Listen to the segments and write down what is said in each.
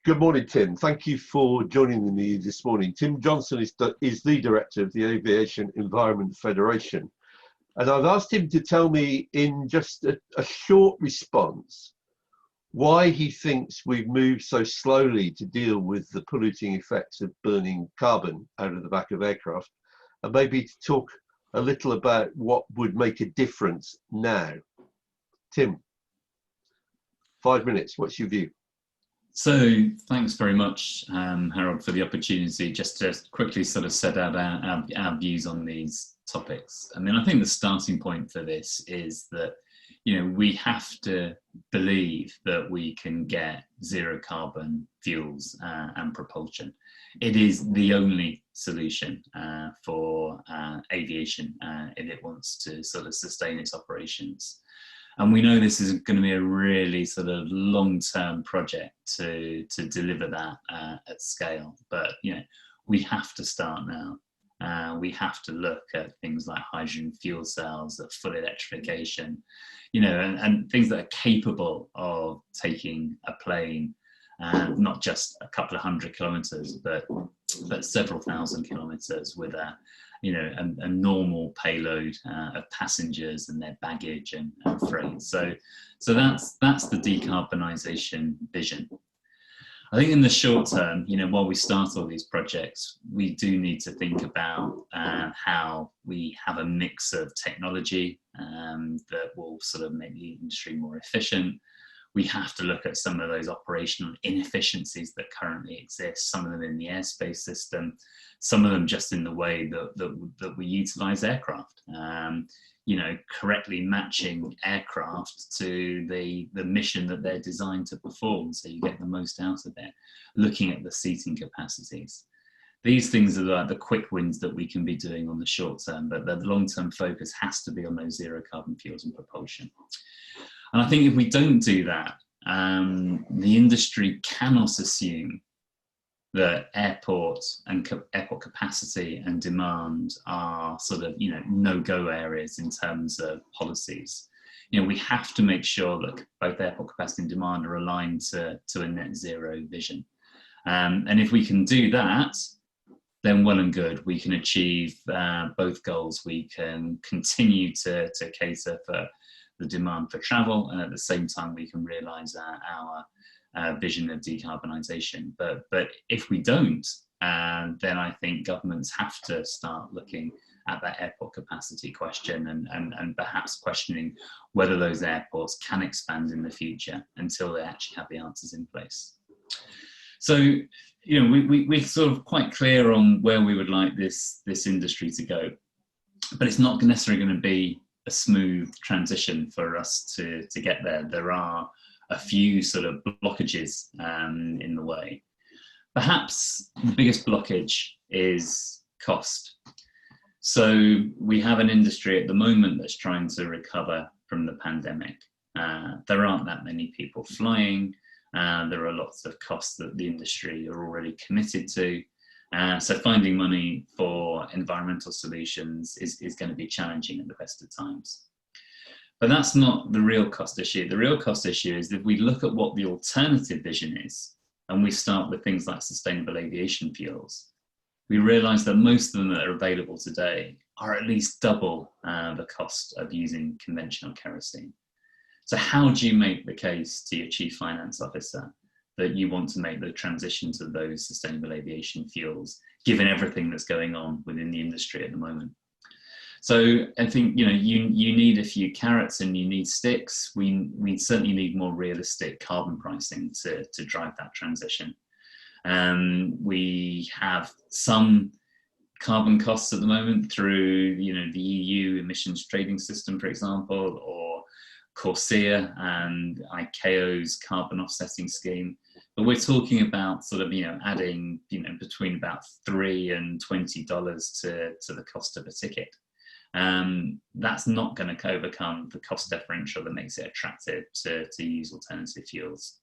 Good morning, Tim. Thank you for joining me this morning. Tim Johnson is the director of the Aviation Environment Federation. And I've asked him to tell me in just a short response why he thinks we've moved so slowly to deal with the polluting effects of burning carbon out of the back of aircraft, and maybe to talk a little about what would make a difference now. Tim, 5 minutes, what's your view? So thanks very much, Harold, for the opportunity just to quickly sort of set out our views on these topics. I mean, I think the starting point for this is that, we have to believe that we can get zero carbon fuels and propulsion. It is the only solution for aviation if it wants to sort of sustain its operations. And we know this is going to be a really sort of long-term project to deliver that at scale. But, we have to start now. We have to look at things like hydrogen fuel cells, full electrification, and things that are capable of taking a plane, not just a couple of 100 kilometers, but several thousand kilometers with a normal payload of passengers and their baggage and freight. So that's the decarbonisation vision. I think in the short term, while we start all these projects, we do need to think about how we have a mix of technology that will sort of make the industry more efficient. We have to look at some of those operational inefficiencies that currently exist, some of them in the airspace system, some of them just in the way that we utilize aircraft. Correctly matching aircraft to the mission that they're designed to perform, so you get the most out of it. Looking at the seating capacities. These things are like the quick wins that we can be doing on the short term, but the long-term focus has to be on those zero carbon fuels and propulsion. And I think if we don't do that, the industry cannot assume that airport capacity and demand are sort of, no-go areas in terms of policies. We have to make sure that both airport capacity and demand are aligned to a net zero vision. And if we can do that, then well and good, we can achieve both goals. We can continue to cater for the demand for travel, and at the same time we can realise our vision of decarbonisation. But if we don't, then I think governments have to start looking at that airport capacity question and perhaps questioning whether those airports can expand in the future until they actually have the answers in place. So, we're sort of quite clear on where we would like this industry to go, but it's not necessarily going to be a smooth transition for us to get there. There are a few sort of blockages in the way. Perhaps the biggest blockage is cost. So we have an industry at the moment that's trying to recover from the pandemic. There aren't that many people flying. There are lots of costs that the industry are already committed to. So finding money for environmental solutions is going to be challenging at the best of times. But that's not the real cost issue. The real cost issue is if we look at what the alternative vision is, and we start with things like sustainable aviation fuels, we realise that most of them that are available today are at least double the cost of using conventional kerosene. So how do you make the case to your chief finance officer that you want to make the transition to those sustainable aviation fuels, given everything that's going on within the industry at the moment? So I think, you need a few carrots and you need sticks. We certainly need more realistic carbon pricing to drive that transition. We have some carbon costs at the moment through, the EU emissions trading system, for example, or Corsia and ICAO's carbon offsetting scheme. But we're talking about sort of, adding, between about $3 and $20 to the cost of a ticket. That's not going to overcome the cost differential that makes it attractive to use alternative fuels.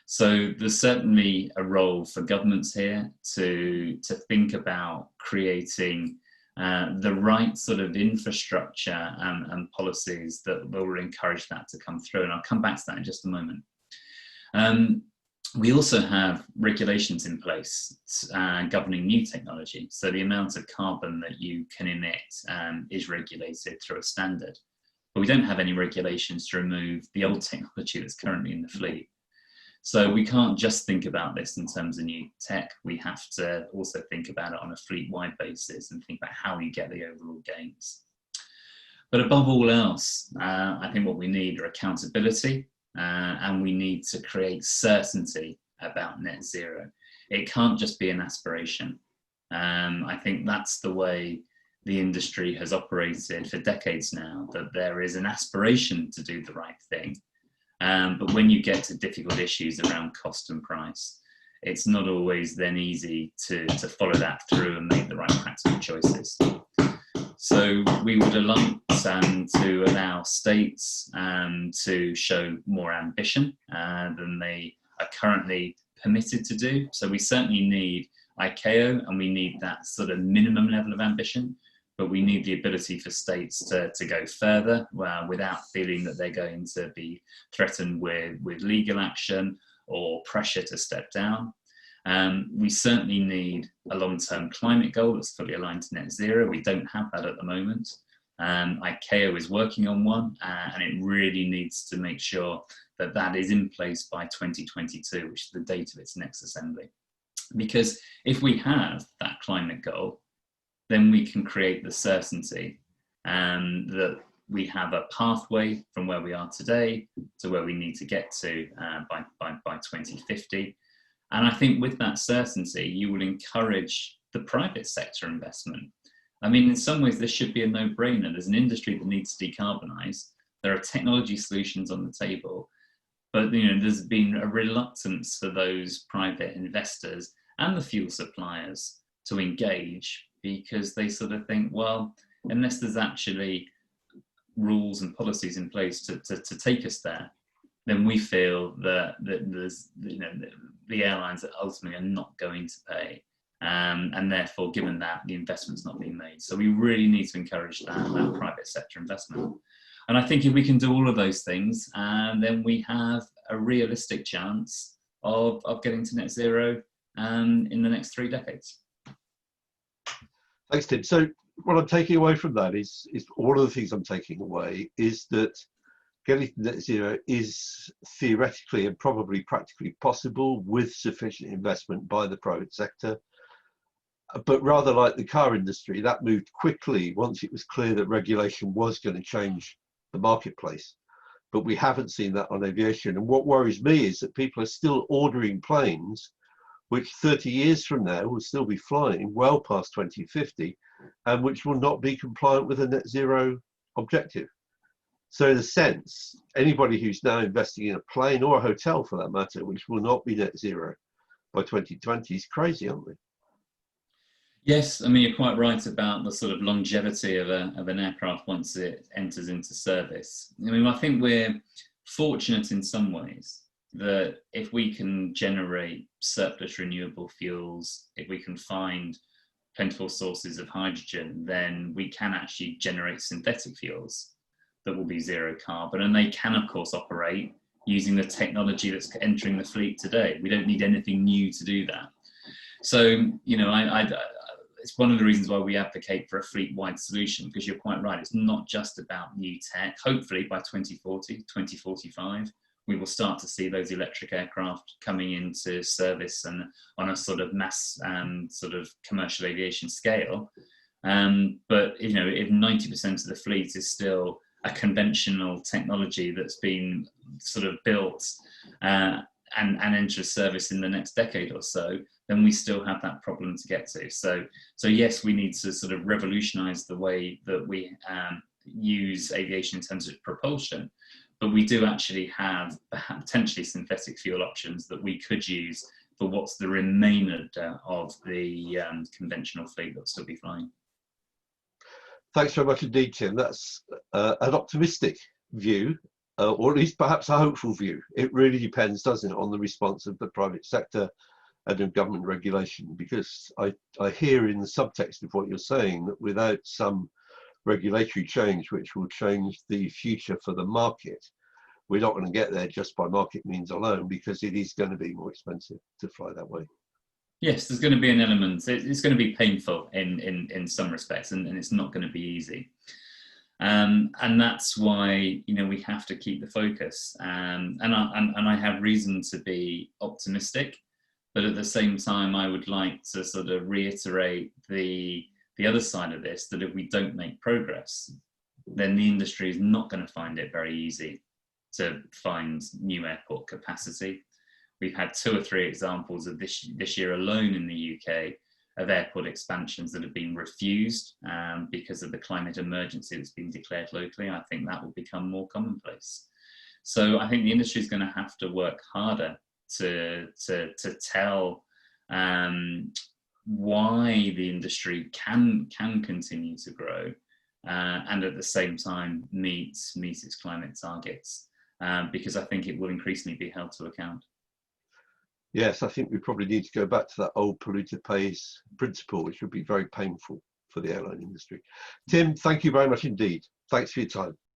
So there's certainly a role for governments here to think about creating the right sort of infrastructure and policies that will encourage that to come through. And I'll come back to that in just a moment. We also have regulations in place governing new technology. So the amount of carbon that you can emit is regulated through a standard. But we don't have any regulations to remove the old technology that's currently in the fleet. So we can't just think about this in terms of new tech. We have to also think about it on a fleet-wide basis and think about how you get the overall gains. But above all else, I think what we need are accountability, and we need to create certainty about net zero. It can't just be an aspiration. I think that's the way the industry has operated for decades now, that there is an aspiration to do the right thing. But when you get to difficult issues around cost and price, it's not always then easy to follow that through and make the right practical choices. So we would like to allow states to show more ambition than they are currently permitted to do. So we certainly need ICAO, and we need that sort of minimum level of ambition, but we need the ability for states to go further without feeling that they're going to be threatened with legal action or pressure to step down. We certainly need a long-term climate goal that's fully aligned to net zero. We don't have that at the moment. ICAO is working on one, and it really needs to make sure that that is in place by 2022, which is the date of its next assembly. Because if we have that climate goal, then we can create the certainty that we have a pathway from where we are today to where we need to get to by 2050. And I think with that certainty, you will encourage the private sector investment. I mean, in some ways, this should be a no-brainer. There's an industry that needs to decarbonize. There are technology solutions on the table, but there's been a reluctance for those private investors and the fuel suppliers to engage, because they sort of think, well, unless there's actually rules and policies in place to take us there, then we feel that there's, the airlines that ultimately are not going to pay. And therefore, given that, the investment's not being made. So we really need to encourage that private sector investment. And I think if we can do all of those things, then we have a realistic chance of getting to net zero in the next 3 decades. Thanks, Tim. So what I'm taking away from that is all of the things I'm taking away is that getting to net zero is theoretically and probably practically possible with sufficient investment by the private sector. But rather like the car industry, that moved quickly once it was clear that regulation was going to change the marketplace. But we haven't seen that on aviation. And what worries me is that people are still ordering planes which 30 years from now will still be flying well past 2050, and which will not be compliant with a net zero objective. So in a sense, anybody who's now investing in a plane or a hotel for that matter, which will not be net zero by 2020, is crazy, aren't they? Yes, I mean, you're quite right about the sort of longevity of an aircraft once it enters into service. I mean, I think we're fortunate in some ways that if we can generate surplus renewable fuels, if we can find plentiful sources of hydrogen, then we can actually generate synthetic fuels that will be zero carbon. And they can, of course, operate using the technology that's entering the fleet today. We don't need anything new to do that. So, it's one of the reasons why we advocate for a fleet-wide solution, because you're quite right. It's not just about new tech. Hopefully by 2040, 2045, we will start to see those electric aircraft coming into service and on a sort of mass sort of commercial aviation scale. But if 90% of the fleet is still a conventional technology that's been sort of built and enters service in the next decade or so, then we still have that problem to get to. So yes, we need to sort of revolutionize the way that we use aviation in terms of propulsion, but we do actually have potentially synthetic fuel options that we could use for what's the remainder of the conventional fleet that'll still be flying. Thanks very much indeed, Tim. That's an optimistic view, or at least perhaps a hopeful view. It really depends, doesn't it, on the response of the private sector and of government regulation, because I hear in the subtext of what you're saying that without some regulatory change which will change the future for the market, we're not going to get there just by market means alone, because it is going to be more expensive to fly that way. Yes, there's going to be an element. It's going to be painful in some respects, and it's not going to be easy. And that's why, you know, we have to keep the focus. And I have reason to be optimistic, but at the same time, I would like to sort of reiterate the other side of this, that if we don't make progress, then the industry is not going to find it very easy to find new airport capacity. We've had 2 or 3 examples of this year alone in the UK of airport expansions that have been refused because of the climate emergency that's been declared locally. I think that will become more commonplace. So I think the industry is going to have to work harder to tell why the industry can continue to grow and at the same time meet its climate targets, because I think it will increasingly be held to account. Yes, I think we probably need to go back to that old polluter pays principle, which would be very painful for the airline industry. Tim, thank you very much indeed. Thanks for your time.